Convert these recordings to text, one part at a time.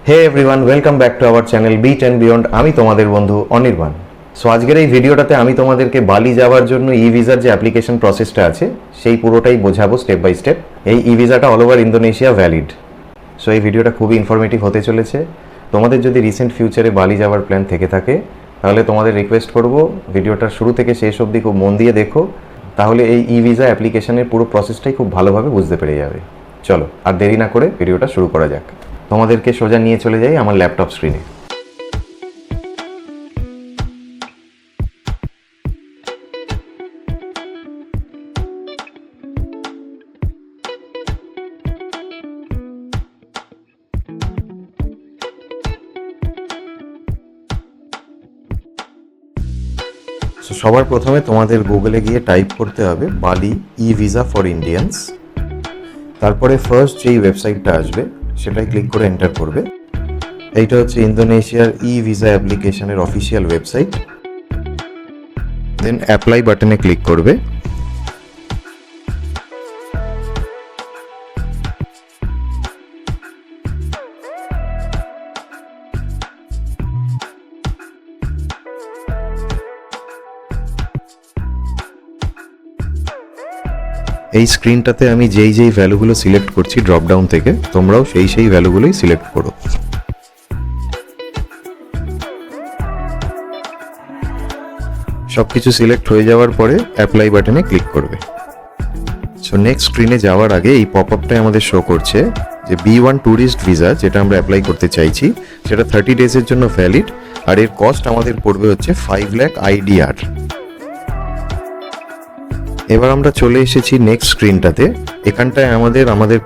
Hey everyone, welcome back to our channel Bit and Beyond. আমি তোমাদের বন্ধু Anirban. So আজকের এই ভিডিওটাতে আমি তোমাদেরকে বালি যাওয়ার জন্য ই ভিসার যে অ্যাপ্লিকেশন প্রসেসটা আছে সেই পুরোটাই বোঝাবো স্টেপ বাই স্টেপ। এই ই ভিসাটা all over Indonesia valid. So এই ভিডিওটা খুবই ইনফরমেটিভ হতে চলেছে। তোমাদের যদি রিসেন্ট ফিউচারে বালি যাওয়ার প্ল্যান থেকে থাকে তাহলে তোমাদের রিকোয়েস্ট করব ভিডিওটার শুরু থেকে শেষ অবধি খুব মন দিয়ে দেখো, তাহলে এই ই ভিসা অ্যাপ্লিকেশনের পুরো প্রসেসটাই খুব ভালোভাবে বুঝতে পেরে যাবে। চলো আর দেরি না করে ভিডিওটা শুরু করা যাক। তোমাদেরকে সোজা নিয়ে চলে যাই আমার ল্যাপটপ স্ক্রিনে। সবার প্রথমে তোমাদের গুগলে গিয়ে টাইপ করতে হবে বালি ই ভিসা ফর ইন্ডিয়ানস। তারপরে ফার্স্ট যেই ওয়েবসাইটটা আসবে সেটাই ক্লিক করে এন্টার করবে। এইটা হচ্ছে ইন্দোনেশিয়ার ই ভিসা অ্যাপ্লিকেশনের অফিসিয়াল ওয়েবসাইট। দেন অ্যাপ্লাই বাটনে ক্লিক করবে। এই স্ক্রিনটাতে আমি যেই ভ্যালুগুলো সিলেক্ট করছি ড্রপ ডাউন থেকে, তোমরাও সেই ভ্যালুগুলোই সিলেক্ট করো। সবকিছু সিলেক্ট হয়ে যাওয়ার পরে অ্যাপ্লাই বাটনে ক্লিক করবে। সো নেক্সট স্ক্রিনে যাওয়ার আগে এই পপ আপটাই আমাদের শো করছে যে B1 ট্যুরিস্ট ভিসা যেটা আমরা অ্যাপ্লাই করতে চাইছি সেটা 30 ডেজের জন্য ভ্যালিড, আর এর কস্ট আমাদের পড়বে হচ্ছে 5 লাখ IDR। এবার আমরা চলে এসেছি নেক্সট স্ক্রিনটাতে। এখানটায় আমাদের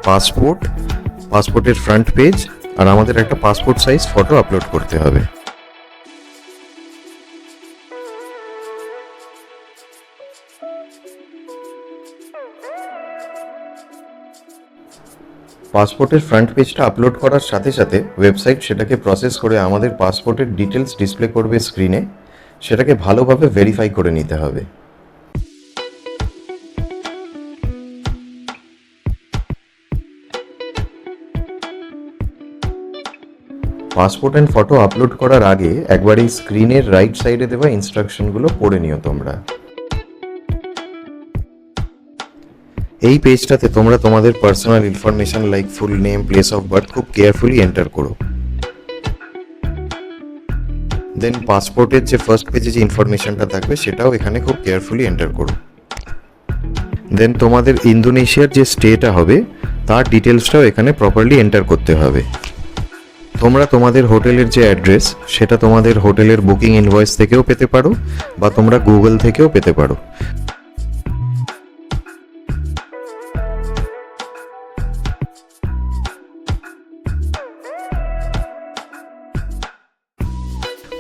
পাসপোর্টের ফ্রন্ট পেজ আর আমাদের একটা পাসপোর্ট সাইজ ফটো আপলোড করতে হবে। পাসপোর্টের ফ্রন্ট পেজটা আপলোড করার সাথে সাথে ওয়েবসাইট সেটাকে প্রসেস করে আমাদের পাসপোর্টের ডিটেলস ডিসপ্লে করবে স্ক্রিনে। সেটাকে ভালোভাবে ভেরিফাই করে নিতে হবে। পাসপোর্ট অ্যান্ড ফটো আপলোড করার আগে একবার এই স্ক্রিনের রাইট সাইডে দেওয়া ইনস্ট্রাকশনগুলো পড়ে নিও তোমরা। এই পেজটাতে তোমরা তোমাদের personal information like full name, place of birth খুব কেয়ারফুলি এন্টার করো। দেন পাসপোর্টের যে ফার্স্ট পেজে যে ইনফরমেশনটা থাকবে সেটাও এখানে খুব কেয়ারফুলি এন্টার করো। দেন তোমাদের ইন্দোনেশিয়ার যে স্টেটা হবে তার ডিটেলসটাও এখানে প্রপারলি এন্টার করতে হবে। তোমরা তোমাদের হোটেলের যে অ্যাড্রেস সেটা তোমাদের হোটেলের বুকিং ইনভয়েস থেকেও পেতে পারো বা তোমরা গুগল থেকেও পেতে পারো।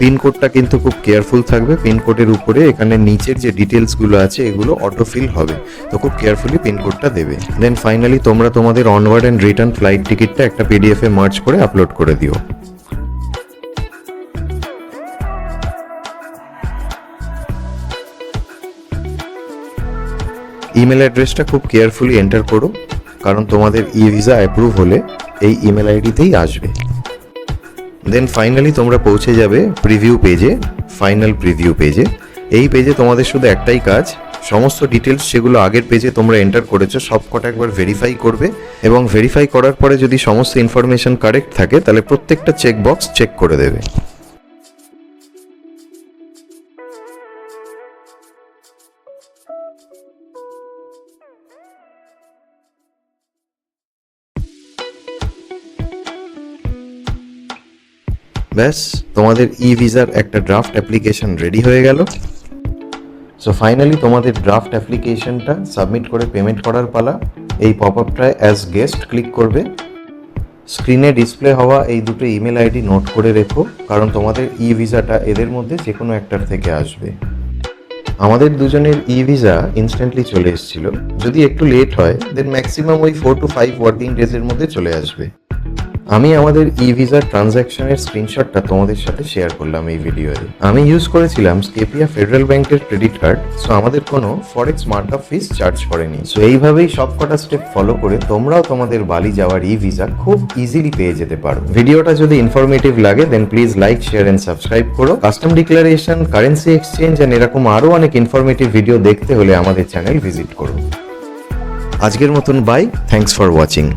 পিনকোডটা কিন্তু খুব কেয়ারফুল থাকবে। পিনকোডের উপরে এখানে নিচের যে ডিটেলসগুলো আছে এগুলো অটোফিল হবে, তো খুব কেয়ারফুলি পিনকোডটা দেবে। দেন ফাইনালি তোমরা তোমাদের অনওয়ার্ড অ্যান্ড রিটার্ন ফ্লাইট টিকিটটা একটা PDF এ মার্জ করে আপলোড করে দিও। ইমেল অ্যাড্রেসটা খুব কেয়ারফুলি এন্টার করো, কারণ তোমাদের ই ভিসা অ্যাপ্রুভ হলে এই ইমেল আইডিতেই আসবে। দেন ফাইনালি তোমরা পৌঁছে যাবে প্রিভিউ পেজে, ফাইনাল প্রিভিউ পেজে। এই পেজে তোমাদের শুধু একটাই কাজ, সমস্ত ডিটেলস যেগুলো আগের পেজে তোমরা এন্টার করেছো সব কটা একবার ভেরিফাই করবে, এবং ভেরিফাই করার পরে যদি সমস্ত ইনফরমেশন কারেক্ট থাকে তাহলে প্রত্যেকটা চেকবক্স চেক করে দেবে। ব্যাস, তোমাদের ই ভিসার একটা ড্রাফট অ্যাপ্লিকেশন রেডি হয়ে গেল। সো ফাইনালি তোমাদের ড্রাফট অ্যাপ্লিকেশনটা সাবমিট করে পেমেন্ট করার পালা। এই পপ আপটায় অ্যাজ গেস্ট ক্লিক করবে। স্ক্রিনে ডিসপ্লে হওয়া এই দুটো ইমেল আইডি নোট করে রেখো, কারণ তোমাদের ই ভিসাটা এদের মধ্যে যে কোনো একটার থেকে আসবে। আমাদের দুজনের ই ভিসা ইনস্ট্যান্টলি চলে এসেছিল, যদি একটু লেট হয় দেন ম্যাক্সিমাম ওই 4 to 5 ওয়ার্কিং ডেজের মধ্যে চলে আসবে। আমি আমাদের ই ভিসার ট্রানজ্যাকশনের স্ক্রিনশটটা তোমাদের সাথে শেয়ার করলাম এই ভিডিওতে। আমি ইউজ করেছিলাম স্কেপিয়া ফেডারেল ব্যাংকের ক্রেডিট কার্ড, সো আমাদের কোনো ফরেক্স মার্কআপ ফিস চার্জ করেনি। সো এইভাবেই সব কটা স্টেপ ফলো করে তোমরাও তোমাদের বালি যাওয়ার ই ভিসা খুব ইজিলি পেয়ে যেতে পারো। ভিডিওটা যদি ইনফরমেটিভ লাগে then please like, share and subscribe করো। Custom declaration, currency exchange and এরকম আরো অনেক ইনফরমেটিভ ভিডিও দেখতে হলে আমাদের চ্যানেল ভিজিট করো। আজকের মতন বাই, থ্যাঙ্কস ফর ওয়াচিং।